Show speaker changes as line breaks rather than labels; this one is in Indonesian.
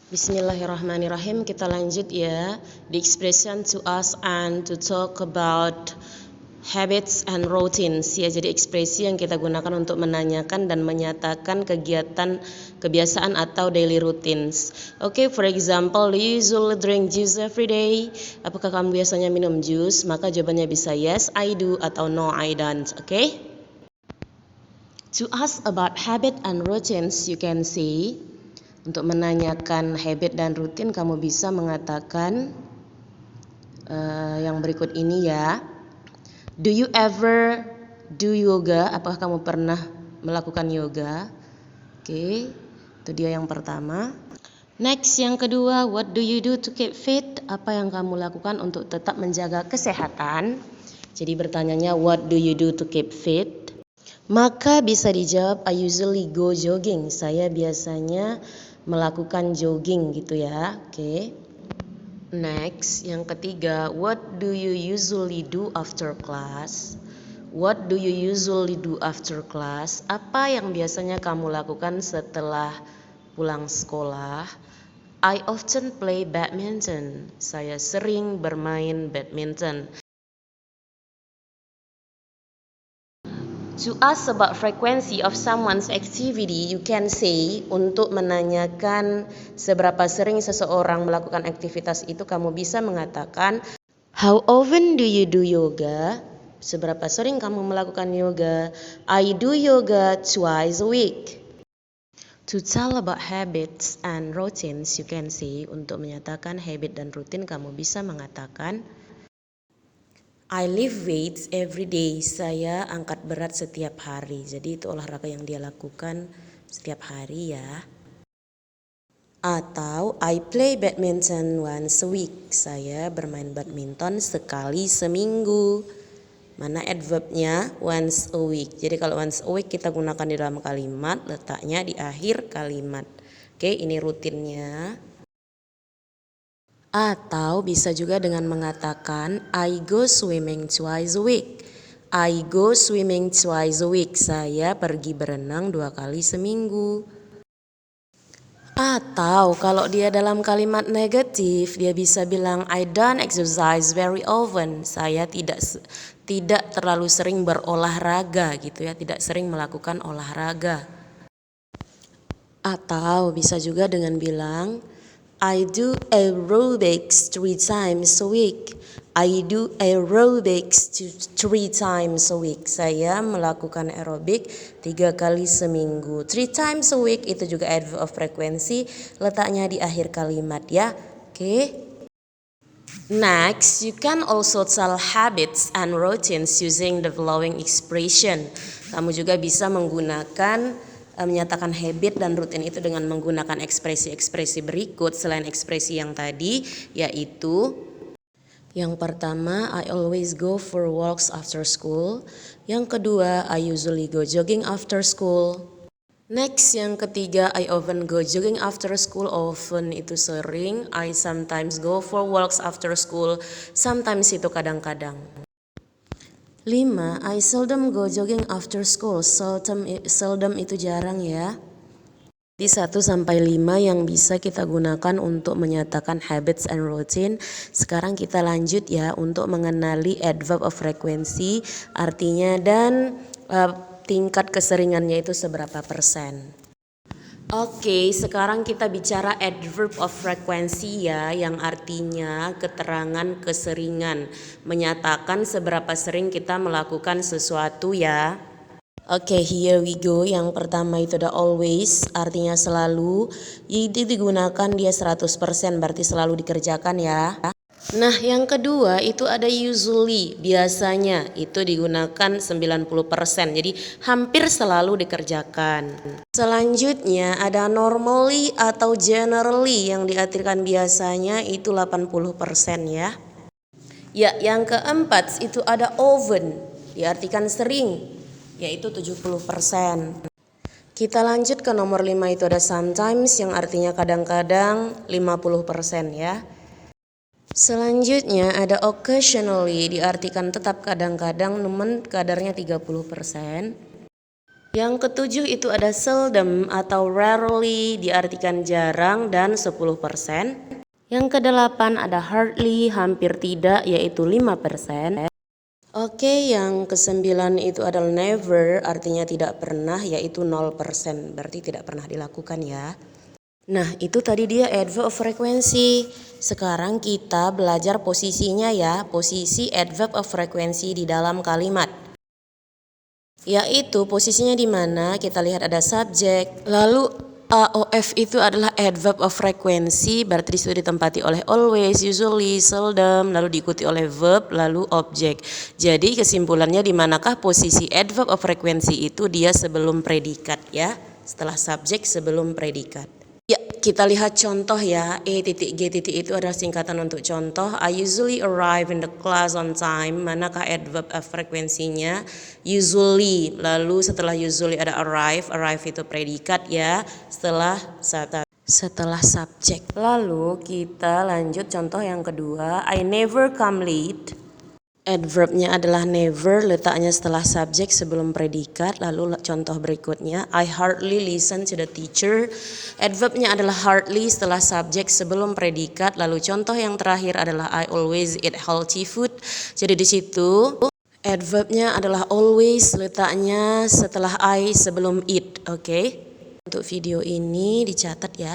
Bismillahirrahmanirrahim. Kita lanjut ya. The expression to ask and to talk about habits and routines ya. Jadi ekspresi yang kita gunakan untuk menanyakan dan menyatakan kegiatan, kebiasaan atau daily routines. Okay, for example, do you usually drink juice every day? Apakah kamu biasanya minum jus? Maka jawabannya bisa yes, I do atau no, I don't. Okay? To ask about habit and routines, you can say, untuk menanyakan habit dan rutin kamu bisa mengatakan yang berikut ini ya. Do you ever do yoga? Apakah kamu pernah melakukan yoga? Oke, itu dia yang pertama. Next, yang kedua, what do you do to keep fit? Apa yang kamu lakukan untuk tetap menjaga kesehatan? Jadi bertanyanya what do you do to keep fit? Maka bisa dijawab I usually go jogging. Saya biasanya melakukan jogging gitu ya. Oke. Next, yang ketiga, what do you usually do after class? What do you usually do after class? Apa yang biasanya kamu lakukan setelah pulang sekolah? I often play badminton. Saya sering bermain badminton. To ask about frequency of someone's activity, you can say, untuk menanyakan seberapa sering seseorang melakukan aktivitas itu, kamu bisa mengatakan, how often do you do yoga? Seberapa sering kamu melakukan yoga? I do yoga twice a week. To tell about habits and routines, you can say, untuk menyatakan habit dan rutin, kamu bisa mengatakan, I lift weights every day. Saya angkat berat setiap hari. Jadi itu olahraga yang dia lakukan setiap hari ya. Atau I play badminton once a week. Saya bermain badminton sekali seminggu. Mana adverbnya? Once a week. Jadi kalau once a week kita gunakan di dalam kalimat, letaknya di akhir kalimat. Oke, ini rutinnya. Atau bisa juga dengan mengatakan I go swimming twice a week. I go swimming twice a week. Saya pergi berenang 2 kali seminggu. Atau kalau dia dalam kalimat negatif, dia bisa bilang I don't exercise very often. Saya tidak terlalu sering berolahraga gitu ya, tidak sering melakukan olahraga. Atau bisa juga dengan bilang I do aerobics 3 times a week. I do aerobics 3 times a week. Saya melakukan aerobik 3 kali seminggu. 3 times a week itu juga adverb of frekuensi, letaknya di akhir kalimat ya. Oke. Next, you can also tell habits and routines using the following expression. Kamu juga bisa menggunakan menyatakan habit dan rutin itu dengan menggunakan ekspresi-ekspresi berikut selain ekspresi yang tadi, yaitu yang pertama I always go for walks after school. Yang kedua I usually go jogging after school. Next, yang ketiga I often go jogging after school. Often itu sering. I sometimes go for walks after school. Sometimes itu kadang-kadang. 5. I seldom go jogging after school. Seldom itu jarang ya. Di 1 sampai 5 yang bisa kita gunakan untuk menyatakan habits and routine. Sekarang kita lanjut ya untuk mengenali adverb of frequency, artinya dan tingkat keseringannya itu seberapa persen. Oke, sekarang kita bicara adverb of frequency ya, yang artinya keterangan keseringan, menyatakan seberapa sering kita melakukan sesuatu ya. Oke, here we go. Yang pertama itu ada always, artinya selalu. Itu digunakan dia 100%, berarti selalu dikerjakan ya. Nah, yang kedua itu ada usually, biasanya itu digunakan 90%, jadi hampir selalu dikerjakan. Selanjutnya ada normally atau generally, yang diartikan biasanya itu 80% ya. Ya, yang keempat itu ada often, diartikan sering, yaitu 70%. Kita lanjut ke nomor 5 itu ada sometimes, yang artinya kadang-kadang 50% ya. Selanjutnya ada occasionally, diartikan tetap kadang-kadang, namun kadarnya 30%. Yang ketujuh itu ada seldom atau rarely, diartikan jarang dan 10%. Yang kedelapan ada hardly, hampir tidak, yaitu 5%. Oke, yang kesembilan itu adalah never, artinya tidak pernah, yaitu 0%, berarti tidak pernah dilakukan ya. Nah, itu tadi dia adverb of frequency. Sekarang kita belajar posisinya ya, posisi adverb of frequency di dalam kalimat. Yaitu posisinya di mana? Kita lihat ada subjek, lalu AOF itu adalah adverb of frequency, berarti disitu ditempati oleh always, usually, seldom, lalu diikuti oleh verb, lalu objek. Jadi kesimpulannya di manakah posisi adverb of frequency itu? Dia sebelum predikat ya, setelah subjek sebelum predikat. Ya, kita lihat contoh ya. E.G. itu adalah singkatan untuk contoh. I usually arrive in the class on time. Manakah adverb of frekuensinya? Usually. Lalu setelah usually ada arrive. Arrive itu predikat ya. Setelah subjek. Lalu kita lanjut contoh yang kedua. I never come late. Adverbnya adalah never, letaknya setelah subjek sebelum predikat. Lalu contoh berikutnya, I hardly listen to the teacher. Adverbnya adalah hardly setelah subjek sebelum predikat. Lalu contoh yang terakhir adalah I always eat healthy food. Jadi di situ adverbnya adalah always, letaknya setelah I sebelum eat. Oke. Untuk video ini dicatat ya.